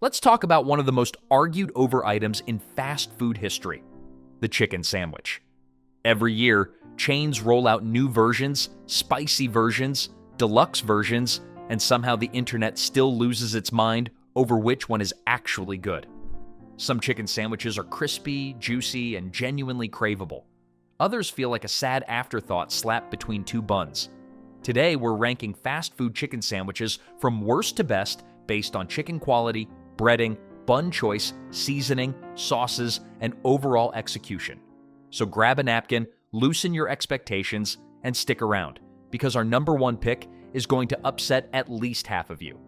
Let's talk about one of the most argued over items in fast food history, the chicken sandwich. Every year, chains roll out new versions, spicy versions, deluxe versions, and somehow the internet still loses its mind over which one is actually good. Some chicken sandwiches are crispy, juicy, and genuinely craveable. Others feel like a sad afterthought slapped between two buns. Today, we're ranking fast food chicken sandwiches from worst to best based on chicken quality, breading, bun choice, seasoning, sauces, and overall execution. So grab a napkin, loosen your expectations, and stick around, because our number one pick is going to upset at least half of you.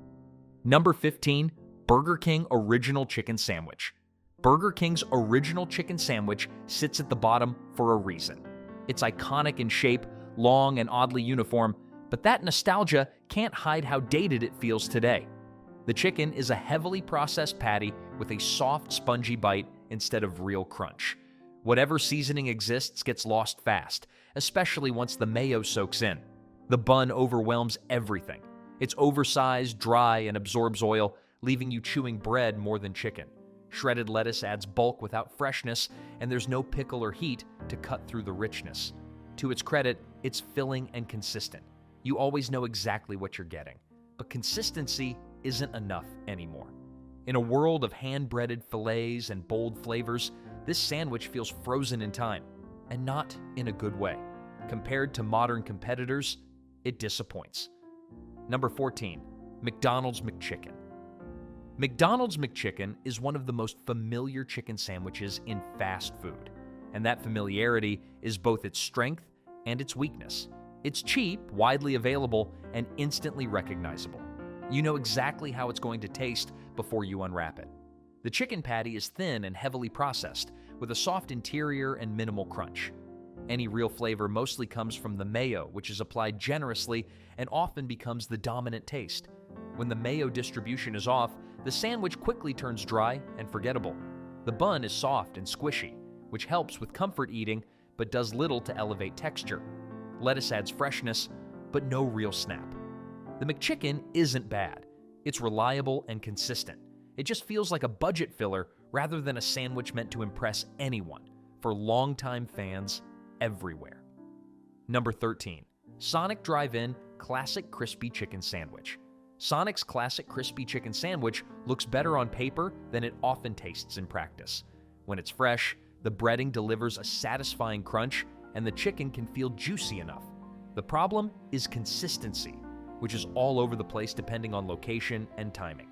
Number 15, Burger King Original Chicken Sandwich. Burger King's Original Chicken Sandwich sits at the bottom for a reason. It's iconic in shape, long and oddly uniform, but that nostalgia can't hide how dated it feels today. The chicken is a heavily processed patty with a soft, spongy bite instead of real crunch. Whatever seasoning exists gets lost fast, especially once the mayo soaks in. The bun overwhelms everything. It's oversized, dry, and absorbs oil, leaving you chewing bread more than chicken. Shredded lettuce adds bulk without freshness, and there's no pickle or heat to cut through the richness. To its credit, it's filling and consistent. You always know exactly what you're getting. But consistency isn't enough anymore. In a world of hand-breaded fillets and bold flavors, this sandwich feels frozen in time, and not in a good way. Compared to modern competitors, it disappoints. Number 14, McDonald's McChicken. McDonald's McChicken is one of the most familiar chicken sandwiches in fast food, and that familiarity is both its strength and its weakness. It's cheap, widely available, and instantly recognizable. You know exactly how it's going to taste before you unwrap it. The chicken patty is thin and heavily processed, with a soft interior and minimal crunch. Any real flavor mostly comes from the mayo, which is applied generously and often becomes the dominant taste. When the mayo distribution is off, the sandwich quickly turns dry and forgettable. The bun is soft and squishy, which helps with comfort eating but does little to elevate texture. Lettuce adds freshness, but no real snap. The McChicken isn't bad. It's reliable and consistent. It just feels like a budget filler rather than a sandwich meant to impress anyone, for longtime fans everywhere. Number 13, Sonic Drive-In Classic Crispy Chicken Sandwich. Sonic's Classic Crispy Chicken Sandwich looks better on paper than it often tastes in practice. When it's fresh, the breading delivers a satisfying crunch, and the chicken can feel juicy enough. The problem is consistency, which is all over the place depending on location and timing.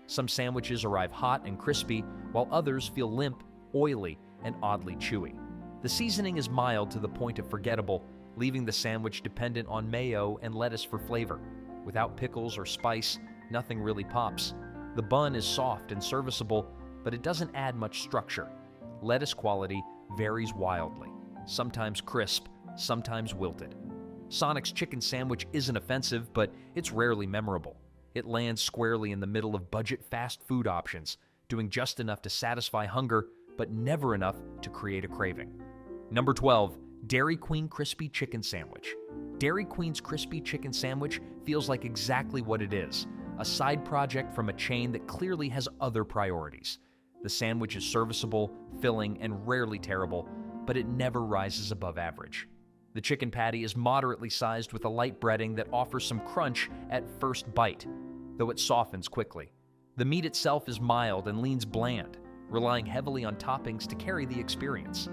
Some sandwiches arrive hot and crispy, while others feel limp, oily, and oddly chewy. The seasoning is mild to the point of forgettable, leaving the sandwich dependent on mayo and lettuce for flavor. Without pickles or spice, nothing really pops. The bun is soft and serviceable, but it doesn't add much structure. Lettuce quality varies wildly, sometimes crisp, sometimes wilted. Sonic's chicken sandwich isn't offensive, but it's rarely memorable. It lands squarely in the middle of budget fast food options, doing just enough to satisfy hunger, but never enough to create a craving. Number 12, Dairy Queen Crispy Chicken Sandwich. Dairy Queen's Crispy Chicken Sandwich feels like exactly what it is, a side project from a chain that clearly has other priorities. The sandwich is serviceable, filling, and rarely terrible, but it never rises above average. The chicken patty is moderately sized with a light breading that offers some crunch at first bite, though it softens quickly. The meat itself is mild and leans bland, relying heavily on toppings to carry the experience.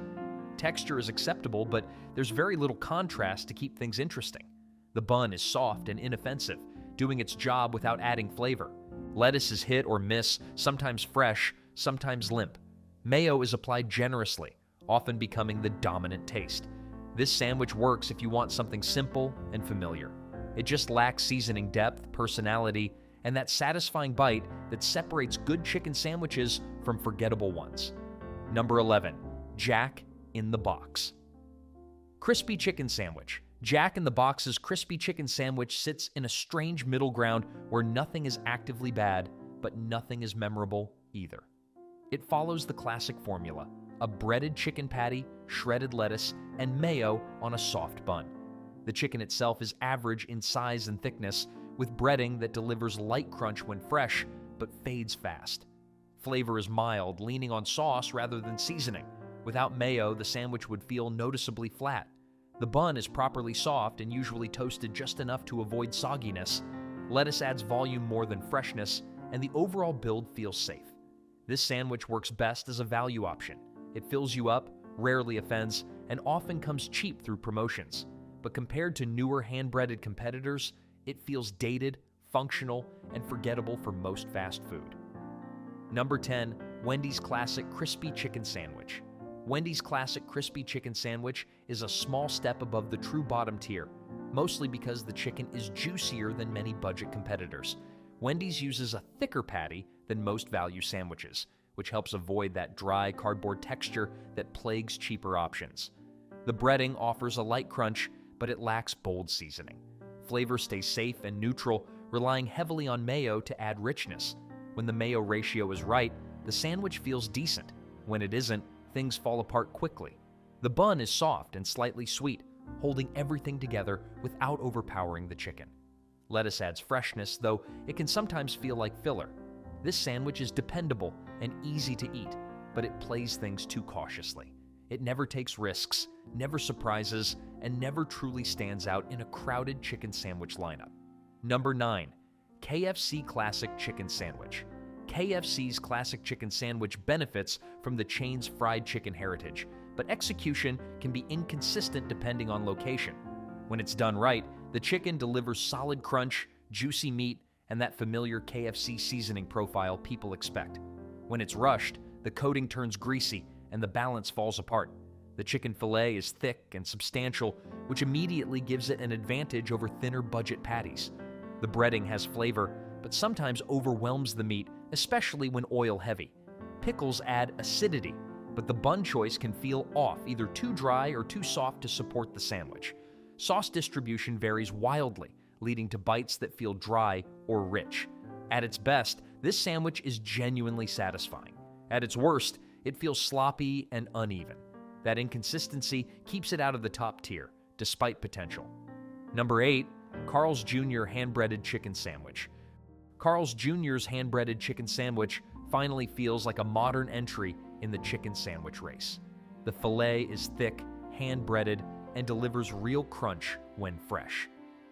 Texture is acceptable, but there's very little contrast to keep things interesting. The bun is soft and inoffensive, doing its job without adding flavor. Lettuce is hit or miss, sometimes fresh, sometimes limp. Mayo is applied generously, often becoming the dominant taste. This sandwich works if you want something simple and familiar. It just lacks seasoning depth, personality, and that satisfying bite that separates good chicken sandwiches from forgettable ones. Number 11, Jack in the Box. Crispy Chicken Sandwich. Jack in the Box's Crispy Chicken Sandwich sits in a strange middle ground where nothing is actively bad, but nothing is memorable either. It follows the classic formula: a breaded chicken patty, shredded lettuce, and mayo on a soft bun. The chicken itself is average in size and thickness, with breading that delivers light crunch when fresh, but fades fast. Flavor is mild, leaning on sauce rather than seasoning. Without mayo, the sandwich would feel noticeably flat. The bun is properly soft and usually toasted just enough to avoid sogginess. Lettuce adds volume more than freshness, and the overall build feels safe. This sandwich works best as a value option. It fills you up, rarely offends, and often comes cheap through promotions. But compared to newer hand-breaded competitors, it feels dated, functional, and forgettable for most fast food. Number 10, Wendy's Classic Crispy Chicken Sandwich. Wendy's Classic Crispy Chicken Sandwich is a small step above the true bottom tier, mostly because the chicken is juicier than many budget competitors. Wendy's uses a thicker patty than most value sandwiches, which helps avoid that dry cardboard texture that plagues cheaper options. The breading offers a light crunch, but it lacks bold seasoning. Flavor stays safe and neutral, relying heavily on mayo to add richness. When the mayo ratio is right, the sandwich feels decent. When it isn't, things fall apart quickly. The bun is soft and slightly sweet, holding everything together without overpowering the chicken. Lettuce adds freshness, though it can sometimes feel like filler. This sandwich is dependable and easy to eat, but it plays things too cautiously. It never takes risks, never surprises, and never truly stands out in a crowded chicken sandwich lineup. Number 9, KFC Classic Chicken Sandwich. KFC's Classic Chicken Sandwich benefits from the chain's fried chicken heritage, but execution can be inconsistent depending on location. When it's done right, the chicken delivers solid crunch, juicy meat, and that familiar KFC seasoning profile people expect. When it's rushed, the coating turns greasy and the balance falls apart. The chicken fillet is thick and substantial, which immediately gives it an advantage over thinner budget patties. The breading has flavor, but sometimes overwhelms the meat, especially when oil-heavy. Pickles add acidity, but the bun choice can feel off, either too dry or too soft to support the sandwich. Sauce distribution varies wildly, leading to bites that feel dry or rich. At its best, this sandwich is genuinely satisfying. At its worst, it feels sloppy and uneven. That inconsistency keeps it out of the top tier, despite potential. Number 8, Carl's Jr. Hand-Breaded Chicken Sandwich. Carl's Jr.'s hand-breaded chicken sandwich finally feels like a modern entry in the chicken sandwich race. The fillet is thick, hand-breaded, and delivers real crunch when fresh.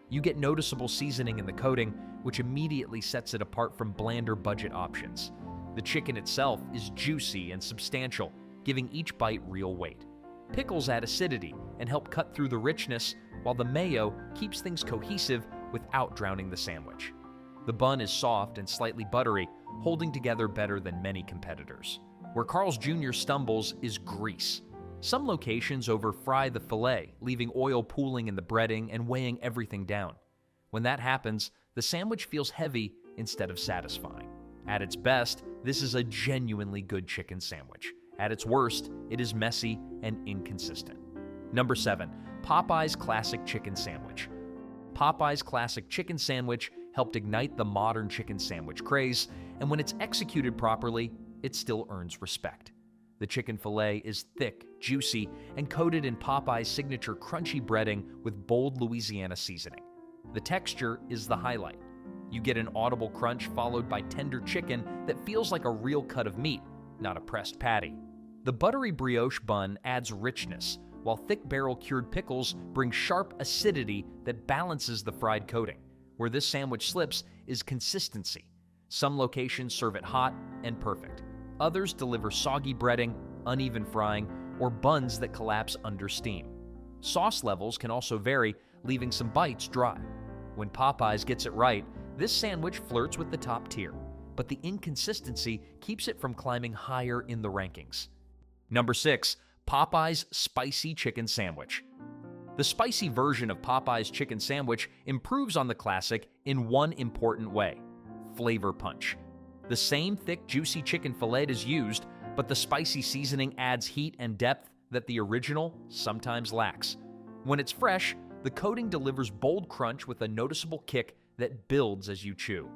You get noticeable seasoning in the coating, which immediately sets it apart from blander budget options. The chicken itself is juicy and substantial, giving each bite real weight. Pickles add acidity and help cut through the richness, while the mayo keeps things cohesive without drowning the sandwich. The bun is soft and slightly buttery, holding together better than many competitors. Where Carl's Jr. stumbles is grease. Some locations over-fry the fillet, leaving oil pooling in the breading and weighing everything down. When that happens, the sandwich feels heavy instead of satisfying. At its best, this is a genuinely good chicken sandwich. At its worst, it is messy and inconsistent. Number 7, Popeye's Classic Chicken Sandwich. Popeye's Classic Chicken Sandwich helped ignite the modern chicken sandwich craze, and when it's executed properly, it still earns respect. The chicken fillet is thick, juicy, and coated in Popeye's signature crunchy breading with bold Louisiana seasoning. The texture is the highlight. You get an audible crunch followed by tender chicken that feels like a real cut of meat, not a pressed patty. The buttery brioche bun adds richness, while thick barrel-cured pickles bring sharp acidity that balances the fried coating. Where this sandwich slips is consistency. Some locations serve it hot and perfect. Others deliver soggy breading, uneven frying, or buns that collapse under steam. Sauce levels can also vary, leaving some bites dry. When Popeyes gets it right, this sandwich flirts with the top tier, but the inconsistency keeps it from climbing higher in the rankings. Number 6, Popeye's Spicy Chicken Sandwich. The spicy version of Popeye's chicken sandwich improves on the classic in one important way: flavor punch. The same thick, juicy chicken fillet is used, but the spicy seasoning adds heat and depth that the original sometimes lacks. When it's fresh, the coating delivers bold crunch with a noticeable kick that builds as you chew.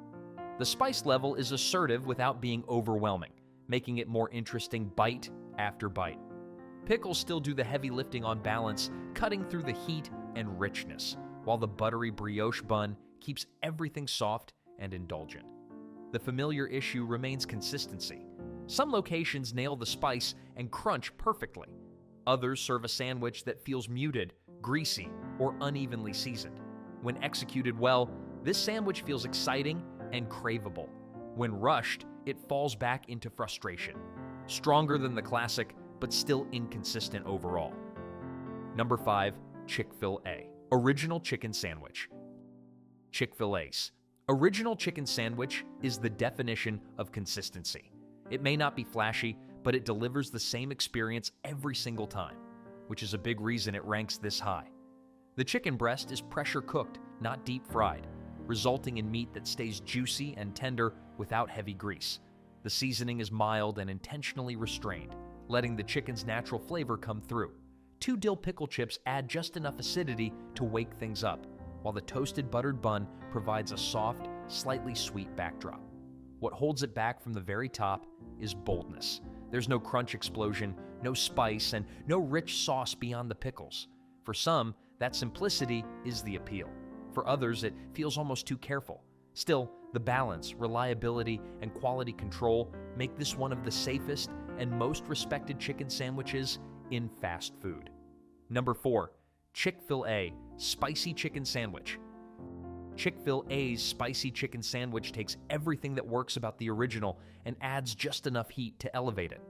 The spice level is assertive without being overwhelming, making it more interesting bite after bite. Pickles still do the heavy lifting on balance, cutting through the heat and richness, while the buttery brioche bun keeps everything soft and indulgent. The familiar issue remains consistency. Some locations nail the spice and crunch perfectly. Others serve a sandwich that feels muted, greasy, or unevenly seasoned. When executed well, this sandwich feels exciting and craveable. When rushed, it falls back into frustration. Stronger than the classic, but still inconsistent overall. Number 5, Chick-fil-A. Original Chicken Sandwich. Chick-fil-A's Original Chicken Sandwich is the definition of consistency. It may not be flashy, but it delivers the same experience every single time, which is a big reason it ranks this high. The chicken breast is pressure cooked, not deep fried, resulting in meat that stays juicy and tender without heavy grease. The seasoning is mild and intentionally restrained, letting the chicken's natural flavor come through. 2 dill pickle chips add just enough acidity to wake things up, while the toasted buttered bun provides a soft, slightly sweet backdrop. What holds it back from the very top is boldness. There's no crunch explosion, no spice, and no rich sauce beyond the pickles. For some, that simplicity is the appeal. For others, it feels almost too careful. Still, the balance, reliability, and quality control make this one of the safest and most respected chicken sandwiches in fast food. Number 4, Chick-fil-A Spicy Chicken Sandwich. Chick-fil-A's Spicy Chicken Sandwich takes everything that works about the original and adds just enough heat to elevate it.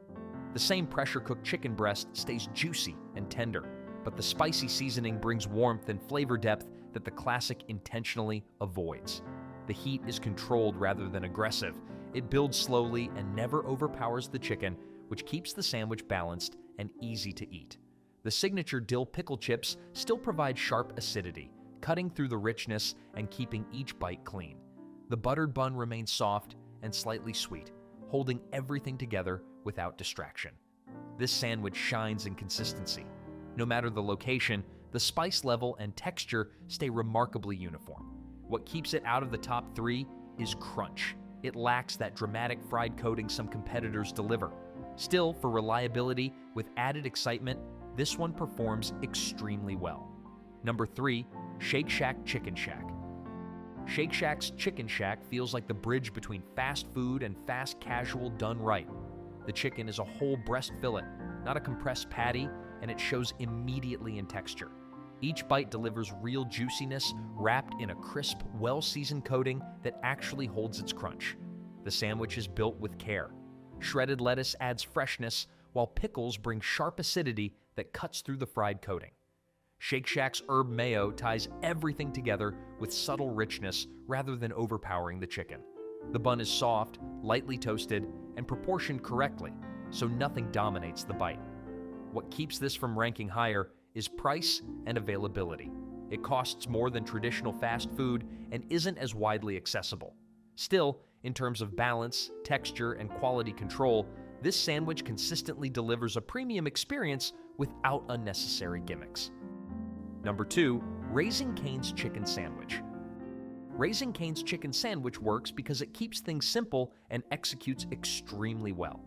The same pressure-cooked chicken breast stays juicy and tender, but the spicy seasoning brings warmth and flavor depth that the classic intentionally avoids. The heat is controlled rather than aggressive. It builds slowly and never overpowers the chicken, which keeps the sandwich balanced and easy to eat. The signature dill pickle chips still provide sharp acidity, cutting through the richness and keeping each bite clean. The buttered bun remains soft and slightly sweet, holding everything together without distraction. This sandwich shines in consistency. No matter the location, the spice level and texture stay remarkably uniform. What keeps it out of the top 3 is crunch. It lacks that dramatic fried coating some competitors deliver. Still, for reliability with added excitement, this one performs extremely well. Number 3, Shake Shack Chicken Shack. Shake Shack's Chicken Shack feels like the bridge between fast food and fast casual done right. The chicken is a whole breast fillet, not a compressed patty, and it shows immediately in texture. Each bite delivers real juiciness wrapped in a crisp, well-seasoned coating that actually holds its crunch. The sandwich is built with care. Shredded lettuce adds freshness, while pickles bring sharp acidity that cuts through the fried coating. Shake Shack's herb mayo ties everything together with subtle richness rather than overpowering the chicken. The bun is soft, lightly toasted, and proportioned correctly, so nothing dominates the bite. What keeps this from ranking higher is price and availability. It costs more than traditional fast food and isn't as widely accessible. Still, in terms of balance, texture, and quality control, this sandwich consistently delivers a premium experience without unnecessary gimmicks. Number 2, Raising Cane's Chicken Sandwich. Raising Cane's Chicken Sandwich works because it keeps things simple and executes extremely well.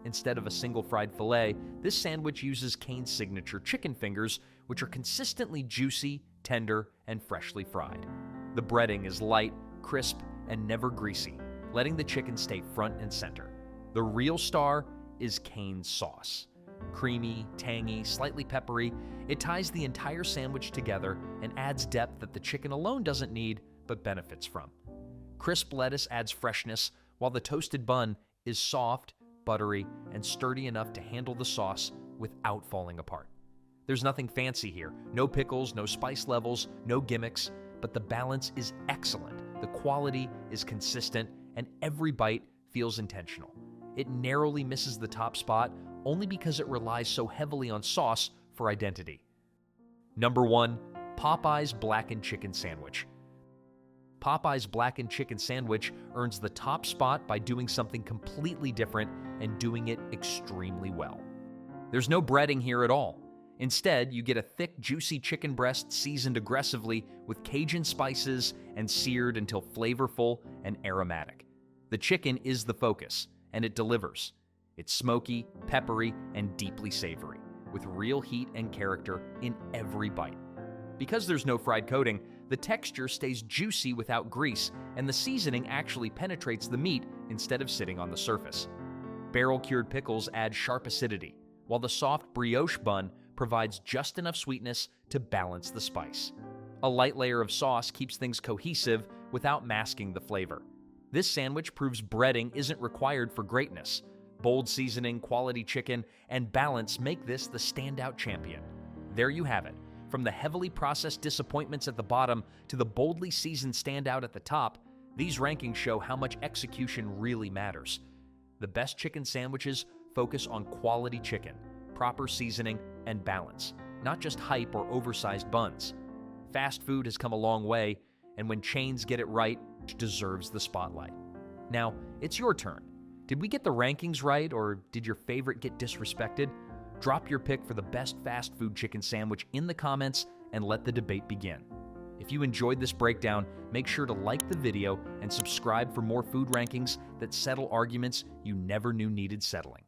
Instead of a single fried fillet, this sandwich uses Cane's signature chicken fingers, which are consistently juicy, tender, and freshly fried. The breading is light, crisp, and never greasy, letting the chicken stay front and center. The real star is Cane's sauce. Creamy, tangy, slightly peppery, it ties the entire sandwich together and adds depth that the chicken alone doesn't need but benefits from. Crisp lettuce adds freshness, while the toasted bun is soft, buttery, and sturdy enough to handle the sauce without falling apart. There's nothing fancy here, no pickles, no spice levels, no gimmicks, but the balance is excellent, the quality is consistent, and every bite feels intentional. It narrowly misses the top spot only because it relies so heavily on sauce for identity. Number 1, Popeye's Blackened Chicken Sandwich. Popeye's Blackened Chicken Sandwich earns the top spot by doing something completely different and doing it extremely well. There's no breading here at all. Instead, you get a thick, juicy chicken breast seasoned aggressively with Cajun spices and seared until flavorful and aromatic. The chicken is the focus, and it delivers. It's smoky, peppery, and deeply savory, with real heat and character in every bite. Because there's no fried coating, the texture stays juicy without grease, and the seasoning actually penetrates the meat instead of sitting on the surface. Barrel-cured pickles add sharp acidity, while the soft brioche bun provides just enough sweetness to balance the spice. A light layer of sauce keeps things cohesive without masking the flavor. This sandwich proves breading isn't required for greatness. Bold seasoning, quality chicken, and balance make this the standout champion. There you have it. From the heavily processed disappointments at the bottom to the boldly seasoned standout at the top, these rankings show how much execution really matters. The best chicken sandwiches focus on quality chicken, proper seasoning, and balance, not just hype or oversized buns. Fast food has come a long way, and when chains get it right, it deserves the spotlight. Now, it's your turn. Did we get the rankings right, or did your favorite get disrespected? Drop your pick for the best fast food chicken sandwich in the comments and let the debate begin. If you enjoyed this breakdown, make sure to like the video and subscribe for more food rankings that settle arguments you never knew needed settling.